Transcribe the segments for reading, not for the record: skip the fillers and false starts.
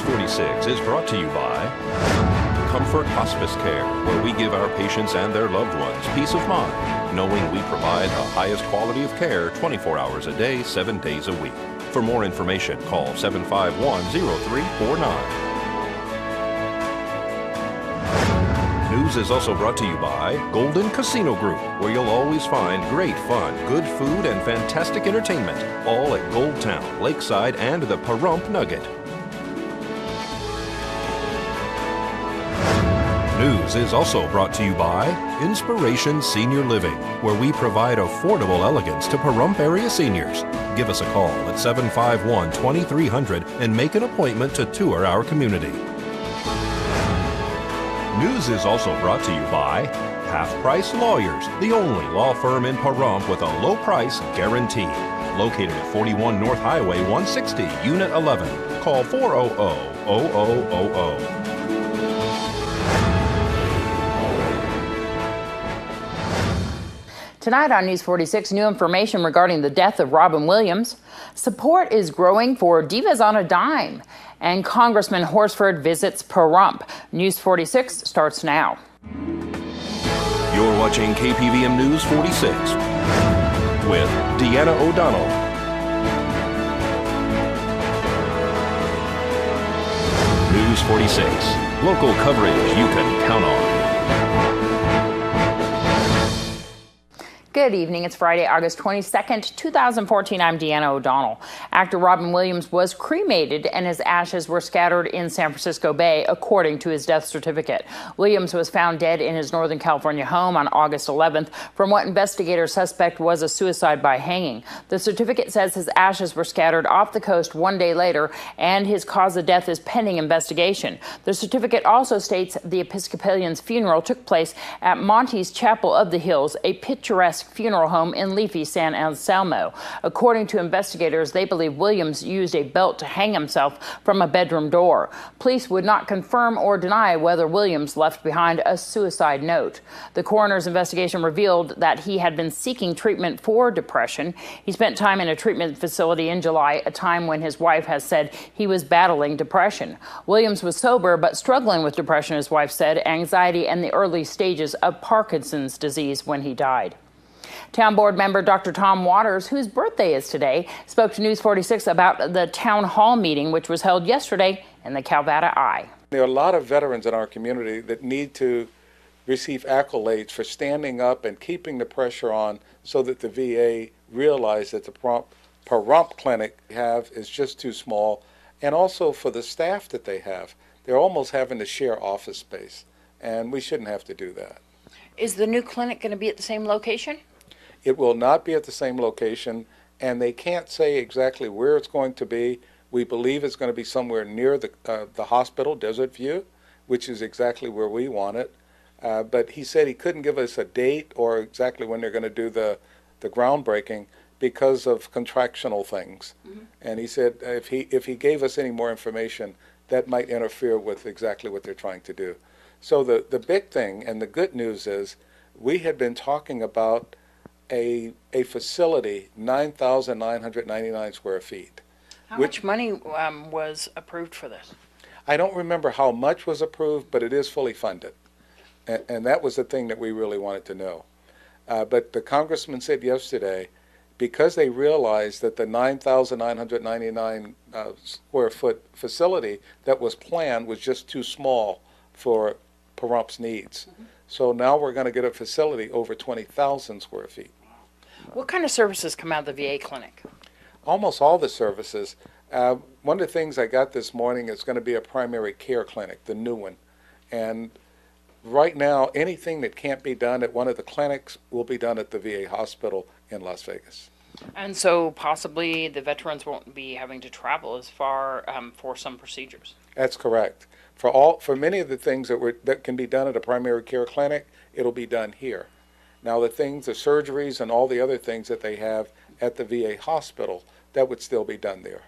46 is brought to you by Comfort Hospice Care, where we give our patients and their loved ones peace of mind, knowing we provide the highest quality of care 24 hours a day, 7 days a week. For more information, call 751-0349. News is also brought to you by Golden Casino Group, where you'll always find great fun, good food, and fantastic entertainment, all at Gold Town, Lakeside, and the Pahrump Nugget. News is also brought to you by Inspiration Senior Living, where we provide affordable elegance to Pahrump area seniors. Give us a call at 751-2300 and make an appointment to tour our community. News is also brought to you by Half Price Lawyers, the only law firm in Pahrump with a low price guarantee. Located at 41 North Highway 160, Unit 11. Call 400-0000. Tonight on News 46, new information regarding the death of Robin Williams. Support is growing for Divas on a Dime. And Congressman Horsford visits Pahrump. News 46 starts now. You're watching KPVM News 46 with Deanna O'Donnell. News 46, local coverage you can count on. Good evening. It's Friday, August 22nd, 2014. I'm Deanna O'Donnell. Actor Robin Williams was cremated and his ashes were scattered in San Francisco Bay, according to his death certificate. Williams was found dead in his Northern California home on August 11th from what investigators suspect was a suicide by hanging. The certificate says his ashes were scattered off the coast 1 day later and his cause of death is pending investigation. The certificate also states the Episcopalian's funeral took place at Monty's Chapel of the Hills, a picturesque funeral home in leafy San Anselmo. According to investigators, they believe Williams used a belt to hang himself from a bedroom door. Police would not confirm or deny whether Williams left behind a suicide note. The coroner's investigation revealed that he had been seeking treatment for depression. He spent time in a treatment facility in July, a time when his wife has said he was battling depression. Williams was sober but struggling with depression, his wife said, anxiety, and the early stages of Parkinson's disease when he died. Town Board member Dr. Tom Waters, whose birthday is today, spoke to News 46 about the town hall meeting, which was held yesterday in the Calvada Eye. There are a lot of veterans in our community that need to receive accolades for standing up and keeping the pressure on so that the VA realize that the Pahrump clinic is just too small, and also for the staff that they have. They're almost having to share office space, and we shouldn't have to do that. Is the new clinic going to be at the same location? It will not be at the same location, and they can't say exactly where it's going to be. We believe it's going to be somewhere near the hospital, Desert View, which is exactly where we want it. But he said he couldn't give us a date or exactly when they're going to do the groundbreaking because of contractual things. Mm-hmm. And he said if he gave us any more information, that might interfere with exactly what they're trying to do. So the big thing and the good news is we had been talking about a facility, 9,999 square feet. How much money was approved for this? I don't remember how much was approved, but it is fully funded. And that was the thing that we really wanted to know. But the congressman said yesterday, because they realized that the 9,999 square foot facility that was planned was just too small for Pahrump's needs. Mm-hmm. So now we're going to get a facility over 20,000 square feet. What kind of services come out of the VA clinic? Almost all the services. One of the things I got this morning is going to be a primary care clinic, the new one. And right now, anything that can't be done at one of the clinics will be done at the VA hospital in Las Vegas. And so possibly the veterans won't be having to travel as far for some procedures. That's correct. For many of the things that can be done at a primary care clinic, it'll be done here. Now the surgeries and all the other things that they have at the VA hospital, that would still be done there.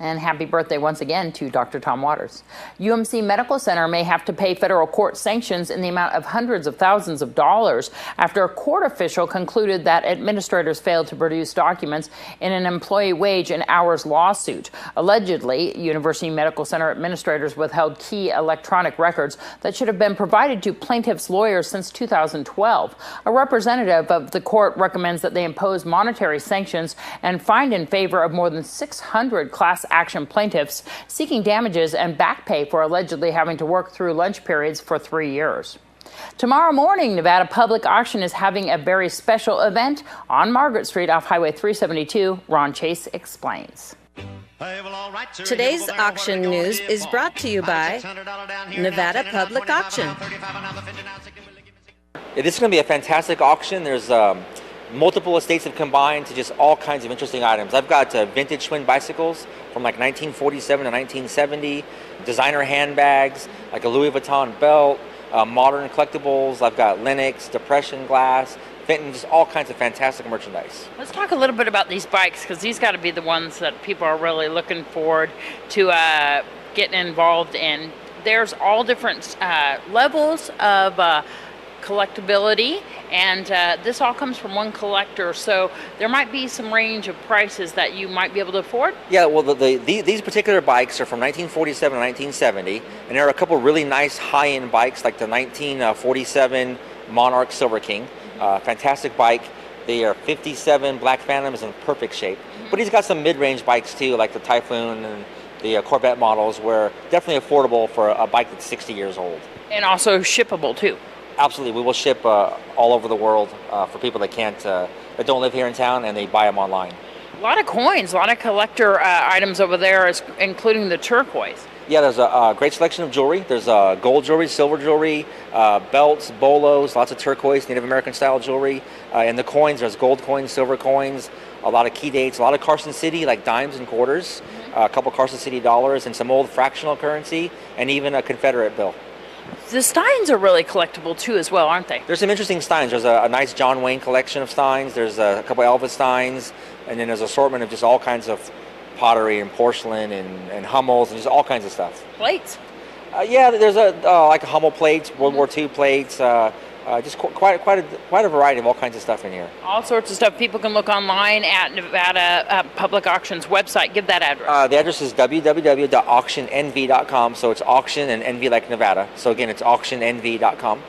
And happy birthday once again to Dr. Tom Waters. UMC Medical Center may have to pay federal court sanctions in the amount of hundreds of thousands of dollars after a court official concluded that administrators failed to produce documents in an employee wage and hours lawsuit. Allegedly, University Medical Center administrators withheld key electronic records that should have been provided to plaintiffs' lawyers since 2012. A representative of the court recommends that they impose monetary sanctions and find in favor of more than 600 class action plaintiffs seeking damages and back pay for allegedly having to work through lunch periods for 3 years. Tomorrow morning, Nevada Public Auction is having a very special event on Margaret Street off Highway 372. Ron Chase explains. Today's auction news is brought to you by Nevada Public Auction. This is going to be a fantastic auction. There's multiple estates have combined to just all kinds of interesting items. I've got vintage twin bicycles from like 1947 to 1970, designer handbags, like a Louis Vuitton belt, modern collectibles. I've got Lenox, depression glass, Fenton, just all kinds of fantastic merchandise. Let's talk a little bit about these bikes, because these got to be the ones that people are really looking forward to getting involved in. There's all different levels of collectability, and this all comes from one collector, so there might be some range of prices that you might be able to afford. Yeah, well, these particular bikes are from 1947 to 1970, and there are a couple really nice high-end bikes, like the 1947 Monarch Silver King. Fantastic bike. They are 57 Black Phantoms in perfect shape. But he's got some mid-range bikes too, like the Typhoon and the Corvette models, where definitely affordable for a bike that's 60 years old. And also shippable too. Absolutely, we will ship all over the world for people that that don't live here in town and they buy them online. A lot of coins, a lot of collector items over there, including the turquoise. Yeah, there's a great selection of jewelry. There's gold jewelry, silver jewelry, belts, bolos, lots of turquoise, Native American style jewelry. And the coins, there's gold coins, silver coins, a lot of key dates, a lot of Carson City, like dimes and quarters, a couple Carson City dollars, and some old fractional currency, and even a Confederate bill. The Steins are really collectible too as well, aren't they? There's some interesting Steins. There's a nice John Wayne collection of Steins. There's a couple Elvis Steins, and then there's an assortment of just all kinds of pottery and porcelain and Hummels and just all kinds of stuff. Plates? Yeah, there's like a Hummel plates, World War II plates, just quite a variety of all kinds of stuff in here. All sorts of stuff. People can look online at Nevada Public Auction's website. Give that address. The address is www.auctionnv.com. So it's auction and NV like Nevada. So again, it's auctionnv.com.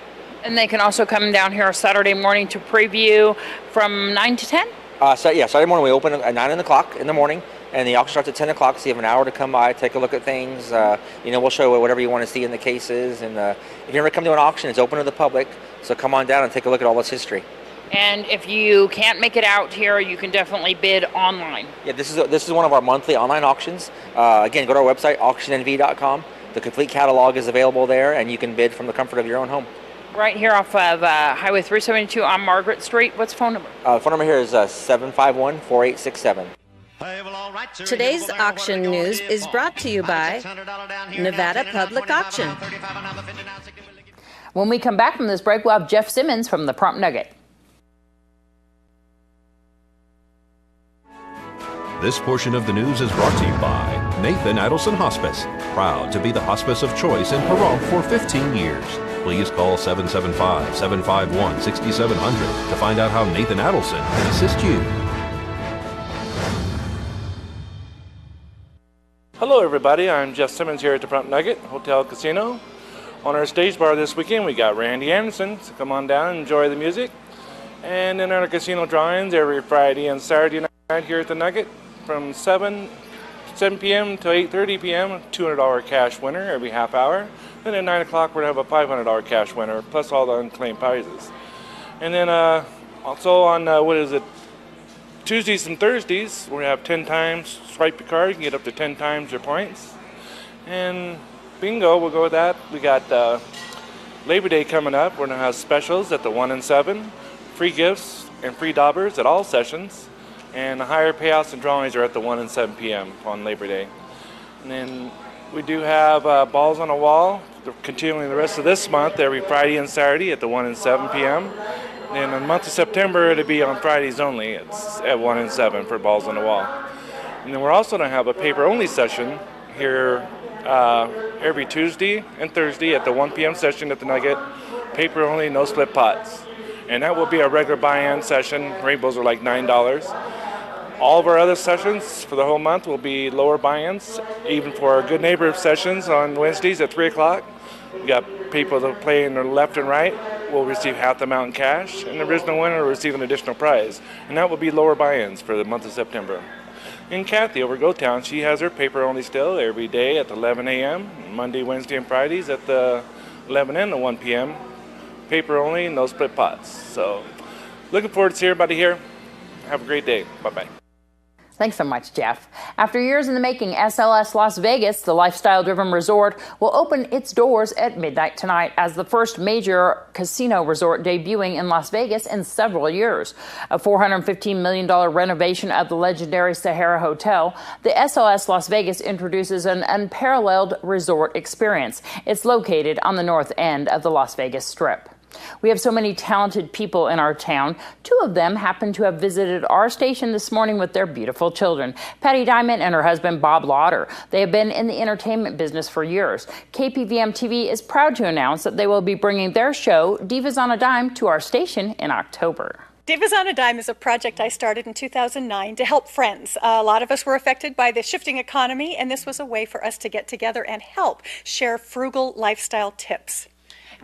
And they can also come down here Saturday morning to preview from 9 to 10? Saturday morning we open at 9 o'clock in the morning. And the auction starts at 10 o'clock, so you have an hour to come by, take a look at things. We'll show you whatever you want to see in the cases. And if you ever come to an auction, it's open to the public. So come on down and take a look at all this history. And if you can't make it out here, you can definitely bid online. Yeah, this is one of our monthly online auctions. Again, go to our website, auctionnv.com. The complete catalog is available there, and you can bid from the comfort of your own home. Right here off of Highway 372 on Margaret Street. What's the phone number? The phone number here is 751-4867. Today's auction news is brought to you by Nevada Public Auction. When we come back from this break, we'll have Jeff Simmons from the Prompt Nugget. This portion of the news is brought to you by Nathan Adelson Hospice, proud to be the hospice of choice in Pahrump for 15 years. Please call 775-751-6700 to find out how Nathan Adelson can assist you. Hello everybody, I'm Jeff Simmons here at the Prompt Nugget Hotel Casino. On our stage bar this weekend we got Randy Anderson, so come on down and enjoy the music. And in our casino drawings every Friday and Saturday night here at the Nugget from 7 p.m. to 8:30 p.m. $200 cash winner every half hour. Then at 9 o'clock we're going to have a $500 cash winner plus all the unclaimed prizes. And then also on Tuesdays and Thursdays, we have 10 times swipe your card. You can get up to 10 times your points. And bingo, we'll go with that. We got Labor Day coming up. We're going to have specials at the 1 and 7, free gifts and free daubers at all sessions. And the higher payouts and drawings are at the 1 and 7 p.m. on Labor Day. And then we do have balls on the wall, continuing the rest of this month, every Friday and Saturday at the 1 and 7 p.m. In the month of September, it'll be on Fridays only. It's at 1 and 7 for balls on the wall. And then we're also going to have a paper-only session here every Tuesday and Thursday at the 1 p.m. session at the Nugget. Paper-only, no split pots. And that will be our regular buy-in session. Rainbows are like $9. All of our other sessions for the whole month will be lower buy-ins, even for our Good Neighbor sessions on Wednesdays at 3 o'clock. We got people that play in the left and right will receive half the amount in cash, and the original winner will receive an additional prize. And that will be lower buy-ins for the month of September. And Kathy over Go Town, she has her paper-only still every day at 11 a.m., Monday, Wednesday, and Fridays at the 11 and the 1 p.m. Paper-only, no split pots. So looking forward to seeing everybody here. Have a great day. Bye-bye. Thanks so much, Jeff. After years in the making, SLS Las Vegas, the lifestyle-driven resort, will open its doors at midnight tonight as the first major casino resort debuting in Las Vegas in several years. A $415 million renovation of the legendary Sahara Hotel, the SLS Las Vegas introduces an unparalleled resort experience. It's located on the north end of the Las Vegas Strip. We have so many talented people in our town. Two of them happen to have visited our station this morning with their beautiful children, Patty Diamond and her husband, Bob Lauder. They have been in the entertainment business for years. KPVM TV is proud to announce that they will be bringing their show, Divas on a Dime, to our station in October. Divas on a Dime is a project I started in 2009 to help friends. A lot of us were affected by the shifting economy, and this was a way for us to get together and help share frugal lifestyle tips.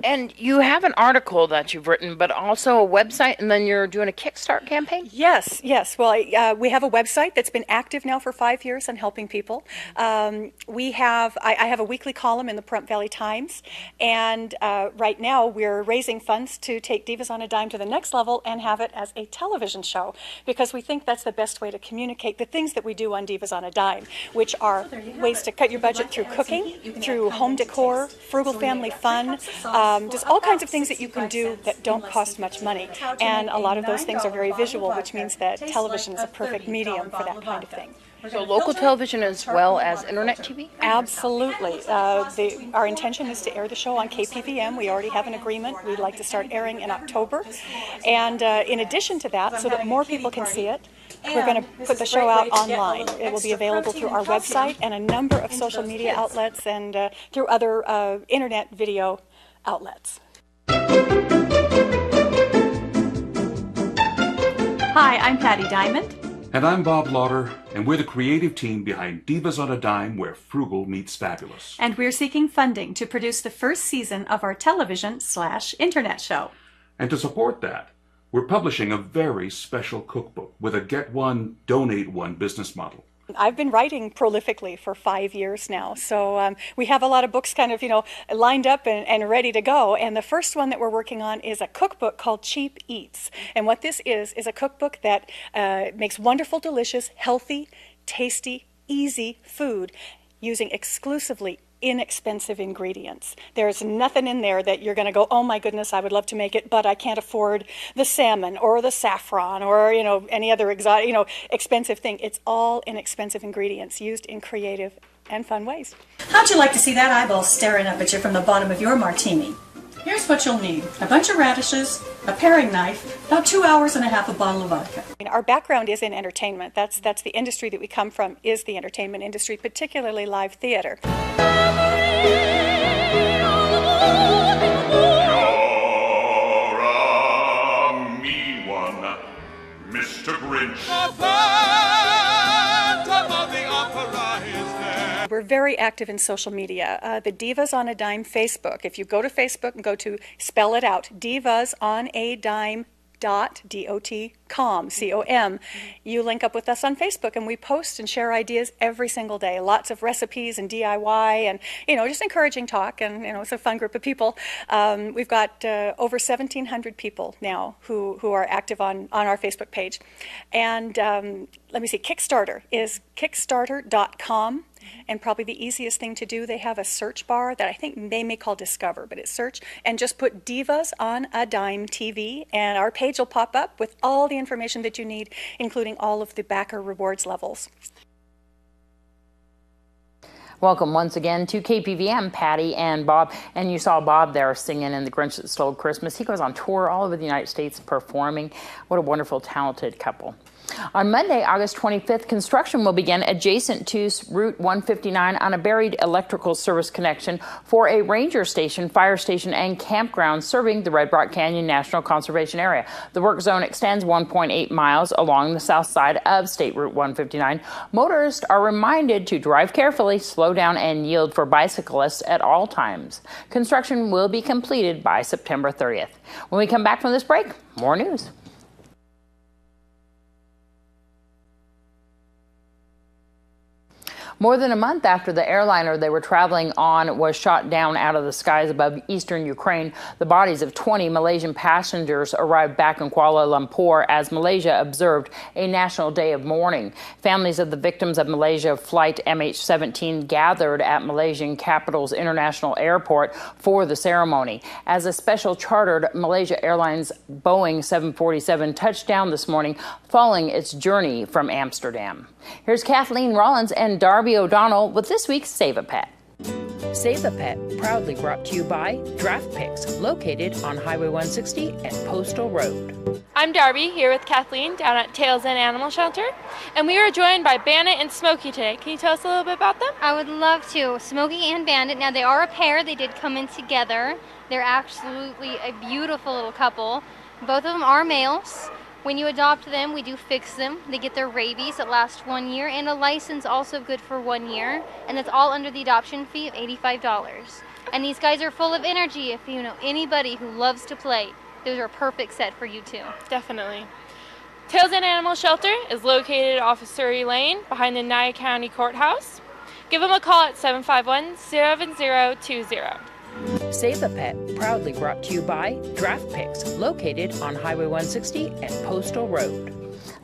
And you have an article that you've written, but also a website, and then you're doing a Kickstart campaign? Yes. Well, we have a website that's been active now for 5 years and helping people. I have a weekly column in the Pahrump Valley Times, and right now we're raising funds to take Divas on a Dime to the next level and have it as a television show, because we think that's the best way to communicate the things that we do on Divas on a Dime, which are ways to cut your budget through cooking, through home decor, frugal family fun, just all kinds of things that you can do that don't cost much money. And a lot of those things are very visual, which means that television is a perfect medium for that kind of thing. So local television as well as internet TV? Absolutely. Our intention is to air the show on KPVM. We already have an agreement. We'd like to start airing in October. And in addition to that, so that more people can see it, we're going to put the show out online. It will be available through our website and a number of social media outlets and through other internet video outlets. Hi, I'm Patty Diamond. And I'm Bob Lauder, and we're the creative team behind Divas on a Dime, where frugal meets fabulous. And we're seeking funding to produce the first season of our television/internet show. And to support that, we're publishing a very special cookbook with a get one, donate one business model. I've been writing prolifically for 5 years now, so we have a lot of books kind of, lined up and ready to go. And the first one that we're working on is a cookbook called Cheap Eats. And what this is a cookbook that makes wonderful, delicious, healthy, tasty, easy food using exclusively inexpensive ingredients. There's nothing in there that you're going to go, oh my goodness, I would love to make it, but I can't afford the salmon or the saffron or any other exotic, expensive thing. It's all inexpensive ingredients used in creative and fun ways. How'd you like to see that eyeball staring up at you from the bottom of your martini? Here's what you'll need: a bunch of radishes, a paring knife, about 2 hours and a half, a bottle of vodka. Our background is in entertainment. That's the industry that we come from, is the entertainment industry, particularly live theater. You're a mean one, Mr. Grinch. We're very active in social media. The Divas on a Dime Facebook. If you go to Facebook and go to, spell it out, divasonadime.com, C-O-M, you link up with us on Facebook, and we post and share ideas every single day. Lots of recipes and DIY and, just encouraging talk, and, it's a fun group of people. We've got over 1,700 people now who are active on our Facebook page. And let me see, Kickstarter is kickstarter.com. And probably the easiest thing to do, they have a search bar that I think they may call Discover, but it's search, and just put Divas on a Dime TV, and our page will pop up with all the information that you need, including all of the backer rewards levels. Welcome once again to KPVM, Patty and Bob. And you saw Bob there singing in The Grinch That Stole Christmas. He goes on tour all over the United States performing. What a wonderful, talented couple. On Monday, August 25th, construction will begin adjacent to Route 159 on a buried electrical service connection for a ranger station, fire station, and campground serving the Red Rock Canyon National Conservation Area. The work zone extends 1.8 miles along the south side of State Route 159. Motorists are reminded to drive carefully, slow down, and yield for bicyclists at all times. Construction will be completed by September 30th. When we come back from this break, more news. More than a month after the airliner they were traveling on was shot down out of the skies above eastern Ukraine, the bodies of 20 Malaysian passengers arrived back in Kuala Lumpur as Malaysia observed a national day of mourning. Families of the victims of Malaysia flight MH17 gathered at Malaysian capital's International Airport for the ceremony. As a special chartered Malaysia Airlines Boeing 747 touched down this morning following its journey from Amsterdam. Here's Kathleen Rollins and Darby O'Donnell with this week's Save a Pet. Save a Pet, proudly brought to you by Draft Picks, located on Highway 160 and Postal Road. I'm Darby, here with Kathleen down at Tails End Animal Shelter, and we are joined by Bandit and Smokey today. Can you tell us a little bit about them? I would love to. Smokey and Bandit, now they are a pair. They did come in together. They're absolutely a beautiful little couple. Both of them are males. When you adopt them, we do fix them. They get their rabies that lasts 1 year, and a license also good for 1 year, and that's all under the adoption fee of $85. And these guys are full of energy. If you know anybody who loves to play, those are a perfect set for you too. Definitely. Tails End Animal Shelter is located off of Surrey Lane behind the Nye County Courthouse. Give them a call at 751-7020. Save a Pet, proudly brought to you by Draft Picks, located on Highway 160 and Postal Road.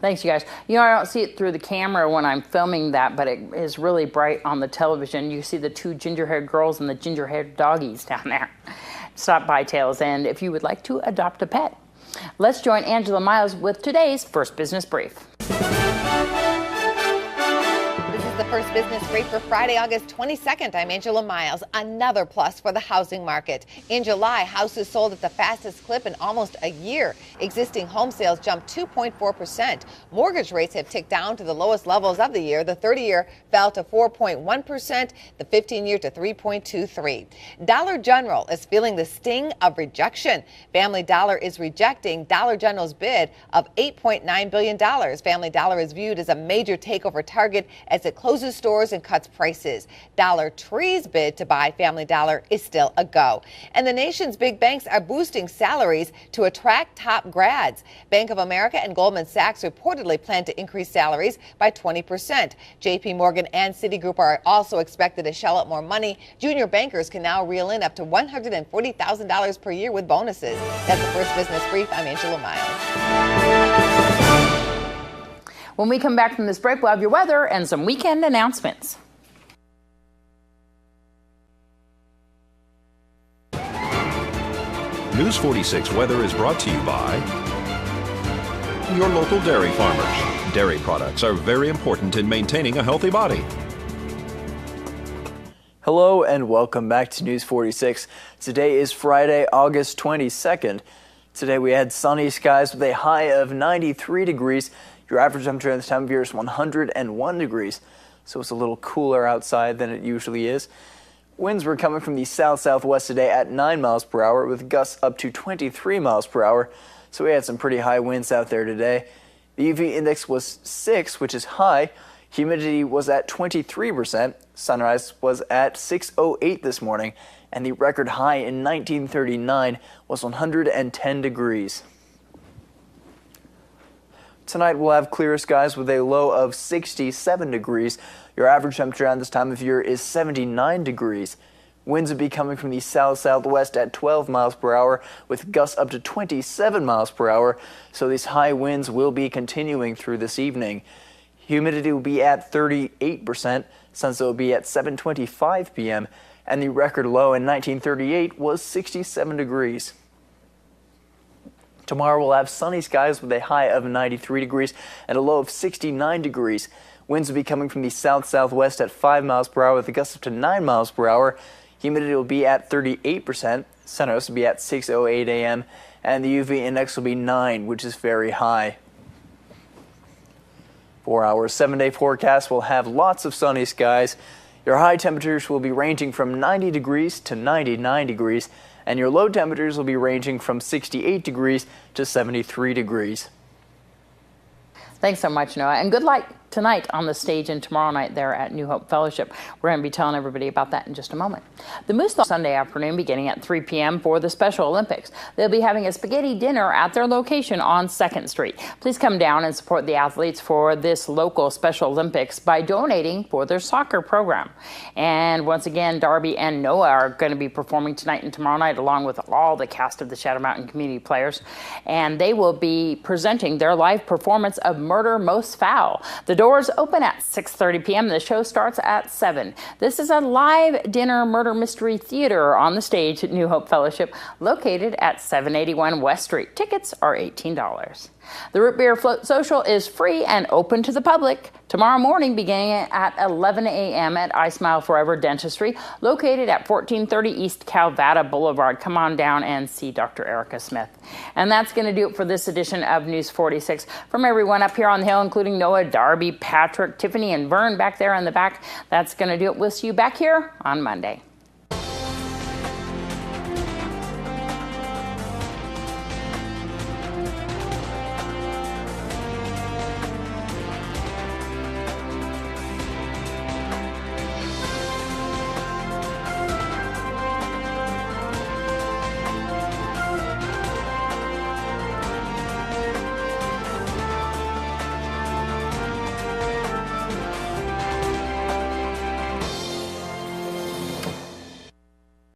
Thanks, you guys. You know, I don't see it through the camera when I'm filming that, but it is really bright on the television. You see the two ginger-haired girls and the ginger-haired doggies down there. Stop by Tails End if you would like to adopt a pet. Let's join Angela Miles with today's First Business Brief. The First Business Brief for Friday, August 22nd. I'm Angela Miles. Another plus for the housing market. In July, houses sold at the fastest clip in almost a year. Existing home sales jumped 2.4%. Mortgage rates have ticked down to the lowest levels of the year. The 30-year fell to 4.1%, the 15-year to 3.23%. Dollar General is feeling the sting of rejection. Family Dollar is rejecting Dollar General's bid of $8.9 billion. Family Dollar is viewed as a major takeover target as it closes stores and cuts prices. Dollar Tree's bid to buy Family Dollar is still a go. And the nation's big banks are boosting salaries to attract top grads. Bank of America and Goldman Sachs reportedly plan to increase salaries by 20%. JP Morgan and Citigroup are also expected to shell out more money. Junior bankers can now reel in up to $140,000 per year with bonuses. That's the First Business Brief. I'm Angela Miles. When we come back from this break, we'll have your weather and some weekend announcements. News 46 weather is brought to you by your local dairy farmers. Dairy products are very important in maintaining a healthy body. Hello and welcome back to News 46. Today is Friday, August 22nd. Today we had sunny skies with a high of 93 degrees. Your average temperature at this time of year is 101 degrees, so it's a little cooler outside than it usually is. Winds were coming from the south-southwest today at 9 miles per hour with gusts up to 23 miles per hour, so we had some pretty high winds out there today. The UV index was 6, which is high. Humidity was at 23%. Sunrise was at 6:08 this morning, and the record high in 1939 was 110 degrees. Tonight we'll have clear skies with a low of 67 degrees. Your average temperature at this time of year is 79 degrees. Winds will be coming from the south-southwest at 12 miles per hour with gusts up to 27 miles per hour. So these high winds will be continuing through this evening. Humidity will be at 38%. Sunset will be at 7:25 p.m. And the record low in 1938 was 67 degrees. Tomorrow we'll have sunny skies with a high of 93 degrees and a low of 69 degrees. Winds will be coming from the south-southwest at 5 miles per hour with a gust up to 9 miles per hour. Humidity will be at 38%. Sunrise will be at 6:08 a.m. and the UV index will be 9, which is very high. For our 7-day forecast, we'll have lots of sunny skies. Your high temperatures will be ranging from 90 degrees to 99 degrees, and your low temperatures will be ranging from 68 degrees to 73 degrees. Thanks so much, Noah, and good luck tonight on the stage and tomorrow night there at New Hope Fellowship. We're going to be telling everybody about that in just a moment. The Moose Sunday afternoon beginning at 3 p.m. for the Special Olympics. They'll be having a spaghetti dinner at their location on 2nd Street. Please come down and support the athletes for this local Special Olympics by donating for their soccer program. And once again, Darby and Noah are going to be performing tonight and tomorrow night along with all the cast of the Shadow Mountain Community Players. And they will be presenting their live performance of Murder Most Foul. The doors open at 6:30 p.m. The show starts at 7. This is a live dinner murder mystery theater on the stage at New Hope Fellowship, located at 781 West Street. Tickets are $18. The Root Beer Float Social is free and open to the public tomorrow morning beginning at 11 a.m. at I Smile Forever Dentistry, located at 1430 East Calvada Boulevard. Come on down and see Dr. Erica Smith. And that's going to do it for this edition of News 46. From everyone up here on the Hill, including Noah, Darby, Patrick, Tiffany, and Vern back there in the back, that's going to do it. We'll see you back here on Monday.